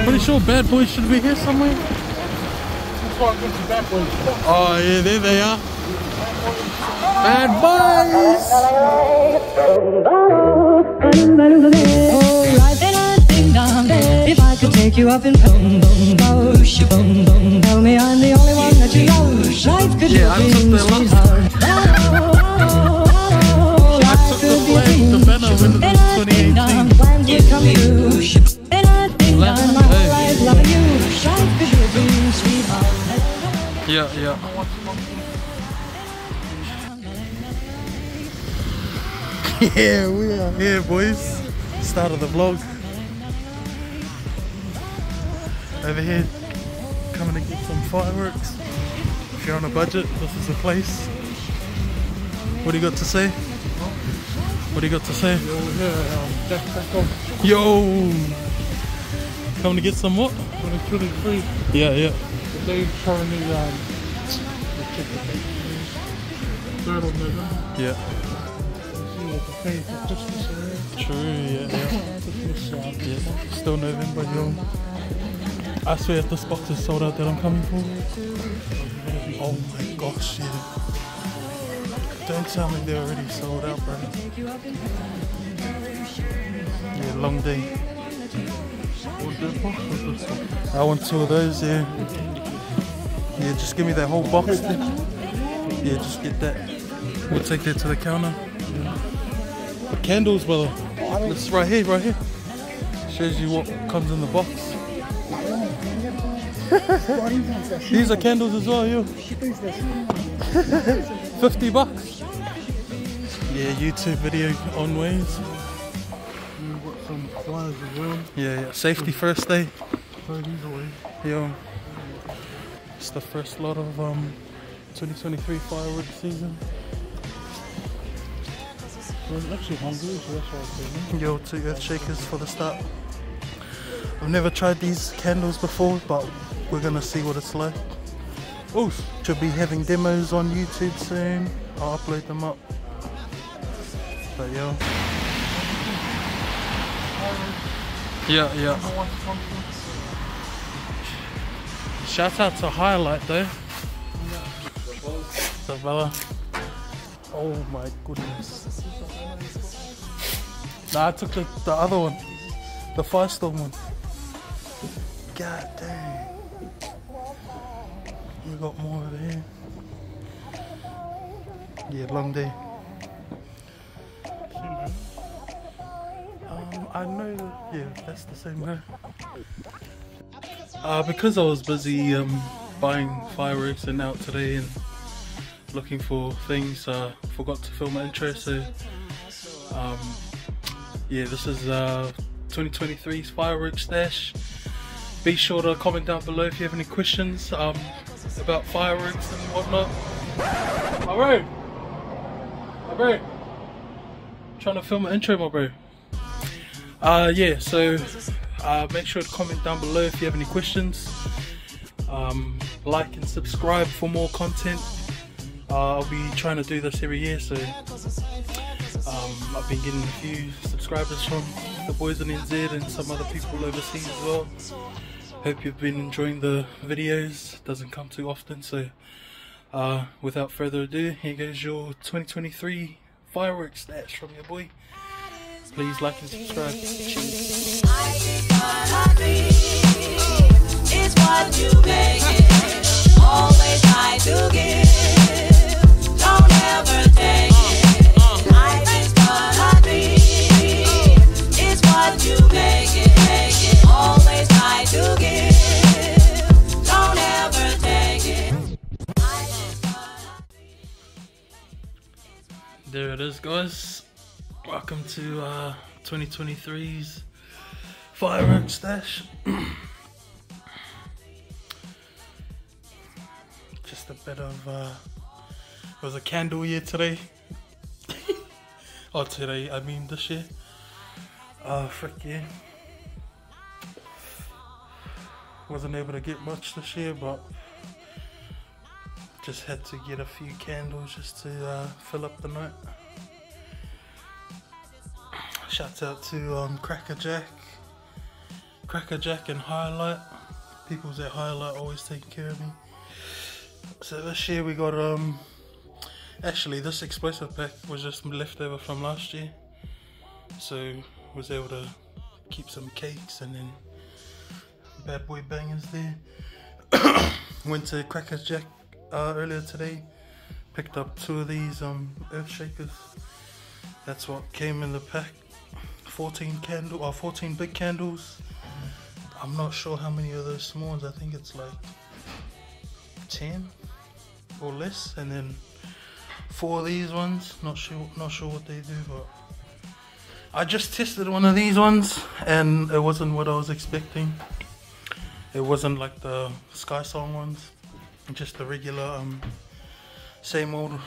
Pretty sure Badboy should be here somewhere. Oh yeah, there they are. Bad Boys! If I could take you up in boom, boom, boom, boom, boom, tell me I'm the only one that you love. Life could be a sweetheart. I took the flag, the banner when it was 2018. Plans would come true. And I think I'm my whole life loving you. Life could be a dream, sweetheart. Yeah, yeah. Yeah, we are here, boys. Start of the vlog. Over here, coming to get some fireworks. If you're on a budget, this is the place. What do you got to say? What do you got to say? Yo! Coming to get some what? 2023. Yeah, yeah. They're currently the 3rd of November. Yeah. True, yeah, yeah. Still November, yo. I swear if this box is sold out that I'm coming for. Oh my gosh, yeah. Don't tell me they're already sold out, bro. Yeah, long day. I want 2 of those, yeah. Yeah, just give me that whole box then. Yeah, just get that. We'll take that to the counter. The candles, brother. This right here, right here. Shows you what comes in the box. These are candles as well, yo. 50 bucks. Yeah, YouTube video on ways. We've got some flyers as well. Yeah, yeah. Safety first day. Throw these away. Yo. It's the first lot of 2023 fireworks season. I'm actually hungry, so that's why I came in. Yo, 2 earth shakers for the start. I've never tried these candles before, but we're gonna see what it's like. Oh, should be having demos on YouTube soon. I'll upload them up. But yo. Yeah, yeah. Shout out to Hyalite though. So brother. Oh my goodness. Nah, I took the other one. The Firestorm one. God dang. We got more over here. Yeah, long day. I know, yeah, that's the same guy. Because I was busy buying fireworks and out today and looking for things, forgot to film my intro, so yeah, this is 2023's fireworks stash. Be sure to comment down below if you have any questions about fireworks and whatnot. My bro, trying to film an intro, my bro. Yeah, so make sure to comment down below if you have any questions. Like and subscribe for more content. I'll be trying to do this every year, so I've been getting a few subscribers from the boys in NZ and some other people overseas as well. Hope you've been enjoying the videos. Doesn't come too often, so without further ado, here goes your 2023 fireworks stash from your boy. Please like and subscribe. Cheers. It's what you make it. Always try to give. Don't ever take it. Life is what I need. It's what you make it. Always try to give. Don't ever take it. There it is, guys. Welcome to 2023's fireworks stash. Just a bit of it was a candle year today. Oh, today, I mean this year. Frick yeah. Wasn't able to get much this year, but just had to get a few candles just to fill up the night. Shout out to Cracker Jack and Hyalite. People's at Hyalite always taking care of me. So this year we got actually this explosive pack was just leftover from last year, so was able to keep some cakes and then Badboy bangers there. Went to Cracker Jack earlier today, picked up 2 of these earth shakers. That's what came in the pack. 14 big candles. I'm not sure how many of those small ones. I think it's like 10 or less, and then 4 of these ones. Not sure what they do, but I just tested one of these ones and it wasn't what I was expecting. It wasn't like the Sky Song ones, just the regular same old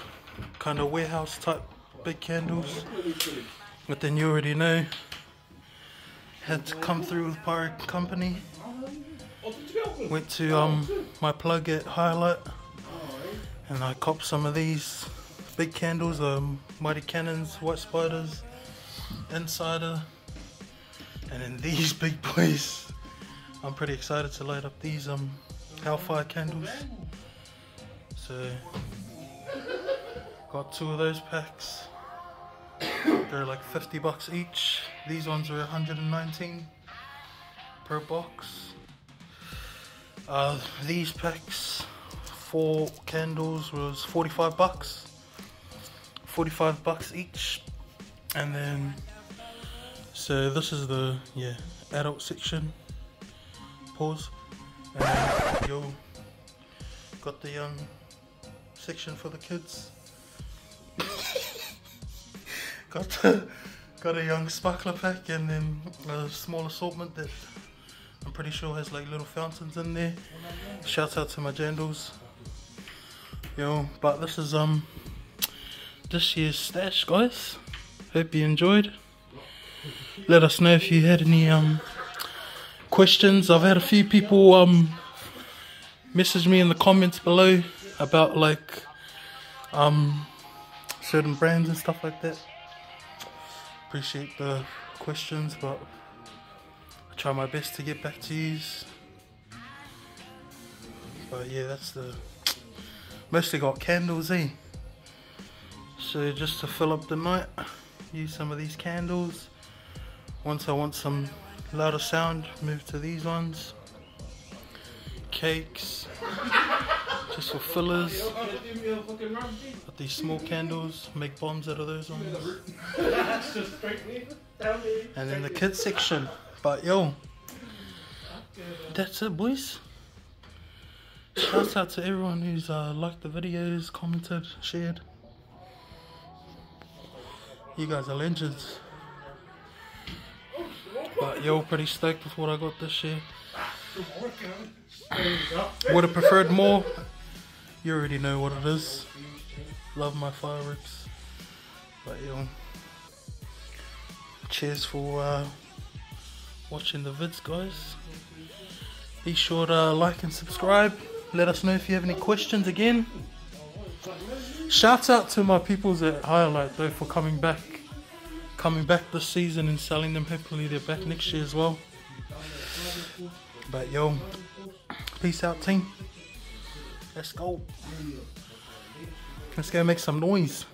kind of warehouse type big candles. But then you already know, had to come through with Pyro company. Went to my plug at Hyalite and I copped some of these big candles, Mighty Cannons, White Spiders, Insider, and then these big boys. I'm pretty excited to light up these Hellfire candles. So got 2 of those packs. They're like $50 each. These ones are 119 per box. These packs, 4 candles, was $45. $45 each. And then, so this is the adult section. Pause. And then yo, got the young section for the kids. got a young sparkler pack, and then a small assortment that I'm pretty sure has like little fountains in there. Shout out to my jandals. Yo, but this is this year's stash, guys. Hope you enjoyed. Let us know if you had any questions. I've had a few people message me in the comments below about like certain brands and stuff like that. Appreciate the questions, but I try my best to get back to you. But yeah, that's the mostly got candles, eh? So just to fill up the night, use some of these candles. Once I want some louder sound, move to these ones. Cakes, just for fillers. Got these small candles, make bombs out of those ones. And then the kids section. But yo, that's it, boys. Shout out to everyone who's liked the videos, commented, shared. You guys are legends. But yo, pretty stoked with what I got this year. Would have preferred more. You already know what it is. Love my fireworks. But yo, cheers for watching the vids, guys. Be sure to like and subscribe. Let us know if you have any questions again. Shout out to my peoples at Hyalite though for coming back this season and selling them. Hopefully they're back next year as well. But yo, peace out, team. Let's go. Let's go make some noise.